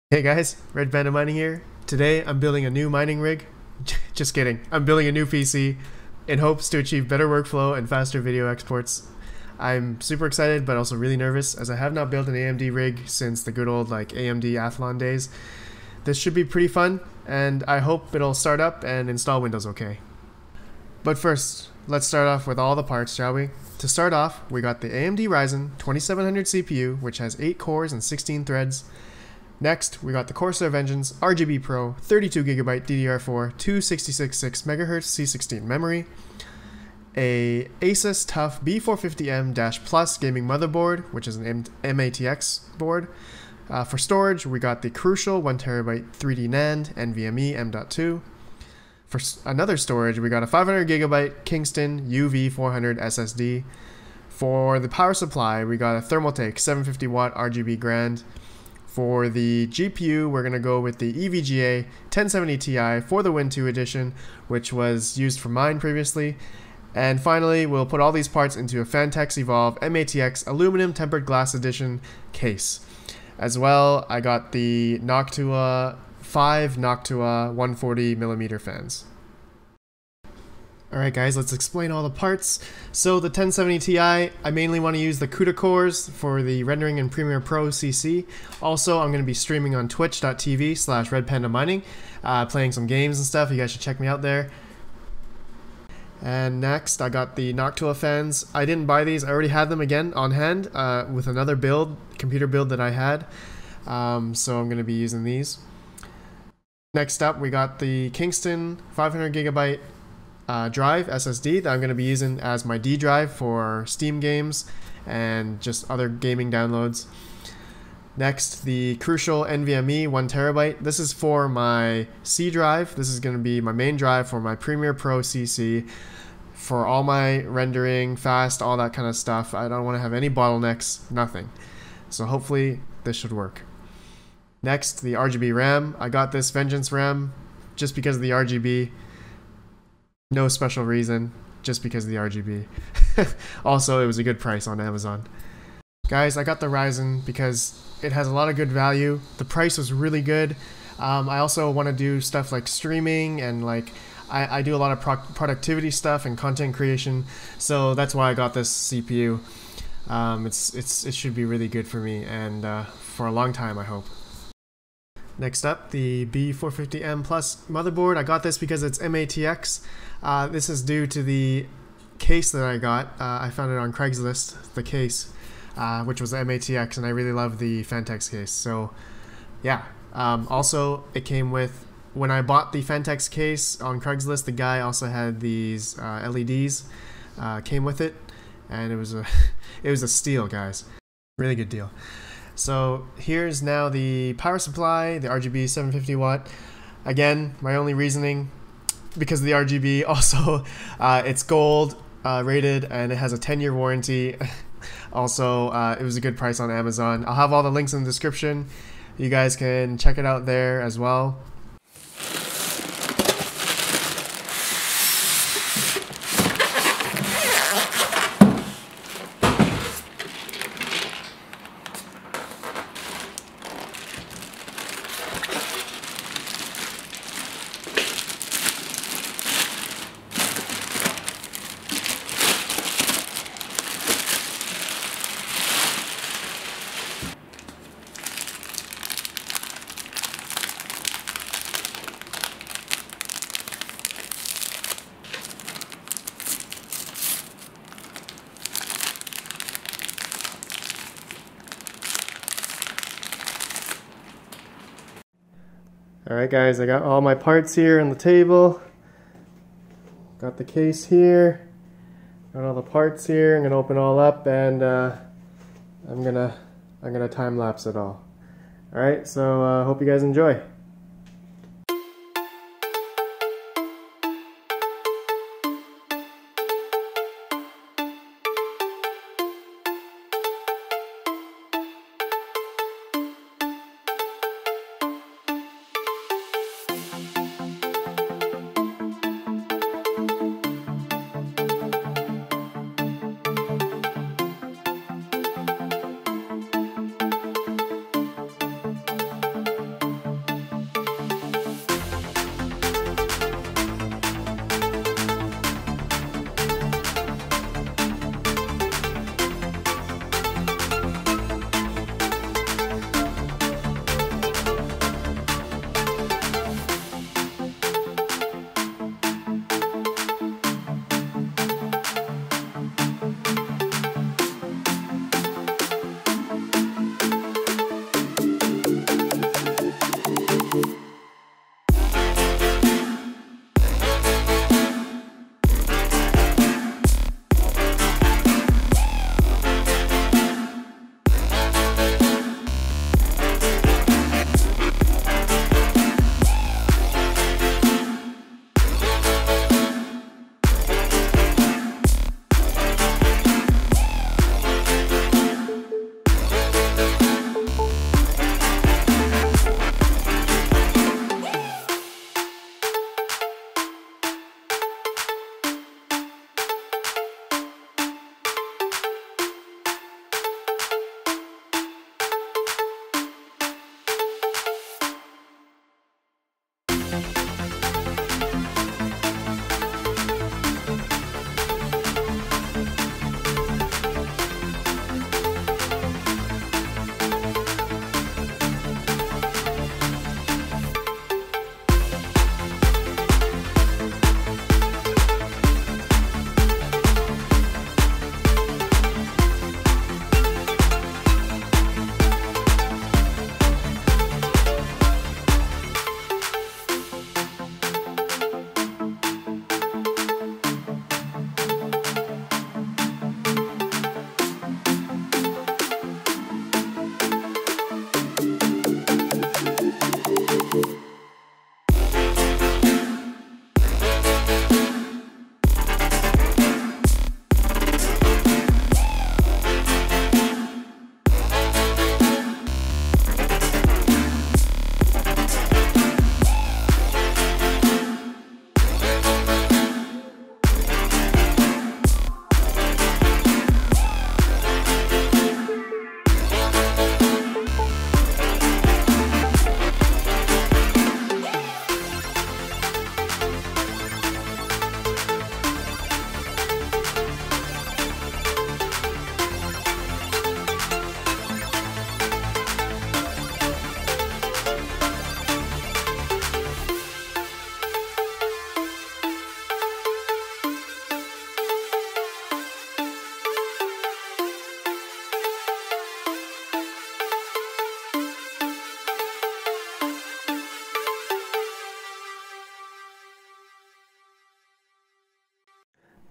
Hey guys, RedPandaMining here. Today I'm building a new mining rig. Just kidding. I'm building a new PC in hopes to achieve better workflow and faster video exports. I'm super excited but also really nervous as I have not built an AMD rig since the good old AMD Athlon days. This should be pretty fun and I hope it'll start up and install Windows okay. But first, let's start off with all the parts, shall we? To start off, we got the AMD Ryzen 2700 CPU, which has 8 cores and 16 threads. Next, we got the Corsair Vengeance RGB Pro 32GB DDR4 266.6 MHz C16 memory, a Asus TUF B450M-Plus gaming motherboard, which is an MATX board. For storage, we got the Crucial 1TB 3D NAND NVMe M.2. For another storage, we got a 500GB Kingston UV400 SSD. For the power supply, we got a Thermaltake 750W RGB Grand. For the GPU, we're going to go with the EVGA 1070 Ti for the Win 2 edition, which was used for mine previously. And finally, we'll put all these parts into a Phanteks Evolve MATX aluminum tempered glass edition case. As well, I got the Noctua 5 Noctua 140mm fans. Alright guys, let's explain all the parts. So the 1070 Ti, I mainly want to use the CUDA cores for the rendering in Premiere Pro CC. Also, I'm going to be streaming on twitch.tv/RedPandaMining, playing some games and stuff. You guys should check me out there. And next, I got the Noctua fans. I didn't buy these, I already had them again on hand with another build, computer build that I had. So I'm going to be using these. Next up, we got the Kingston 500GB drive SSD that I'm going to be using as my D drive for Steam games and just other gaming downloads. Next, the Crucial NVMe 1TB. This is for my C drive. This is going to be my main drive for my Premiere Pro CC for all my rendering, fast, all that kind of stuff. I don't want to have any bottlenecks, nothing. So hopefully this should work. Next, the RGB RAM. I got this Vengeance RAM just because of the RGB. No special reason, just because of the RGB. Also, it was a good price on Amazon. Guys, I got the Ryzen because it has a lot of good value. The price was really good. I also want to do stuff like streaming and I do a lot of productivity stuff and content creation. So that's why I got this CPU. It should be really good for me and for a long time, I hope. Next up, the B450M Plus motherboard. I got this because it's MATX. This is due to the case that I got. I found it on Craigslist, the case, which was MATX, and I really love the Phanteks case. So, yeah. Also, it came with, when I bought the Phanteks case on Craigslist, the guy also had these LEDs, came with it, and it was a steal, guys. Really good deal. So here's now the power supply, the RGB 750W. Again, my only reasoning, because of the RGB, also it's gold rated and it has a 10-year warranty. Also, it was a good price on Amazon. I'll have all the links in the description. You guys can check it out there as well. Alright guys, I got all my parts here on the table. Got the case here. Got all the parts here. I'm gonna open all up and I'm gonna time lapse it all. Alright, so hope you guys enjoy.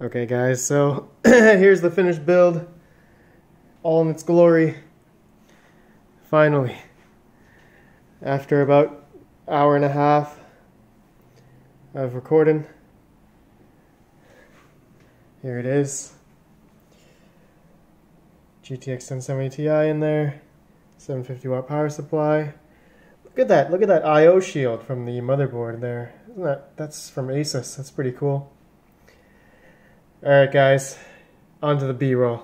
Okay guys, so here's the finished build, all in its glory. Finally, after about an hour and a half of recording, here it is. GTX 1070 Ti in there, 750 watt power supply. Look at that I/O shield from the motherboard there. That's from Asus. That's pretty cool. Alright guys, on to the B-roll.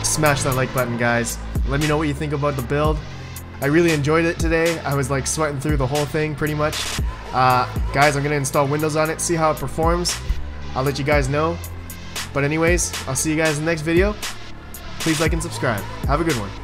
Smash that like button, guys. Let me know what you think about the build. I really enjoyed it today. I was like sweating through the whole thing pretty much. Guys, I'm gonna install Windows on it, see how it performs. I'll let you guys know. But anyways, I'll see you guys in the next video. Please like and subscribe. Have a good one.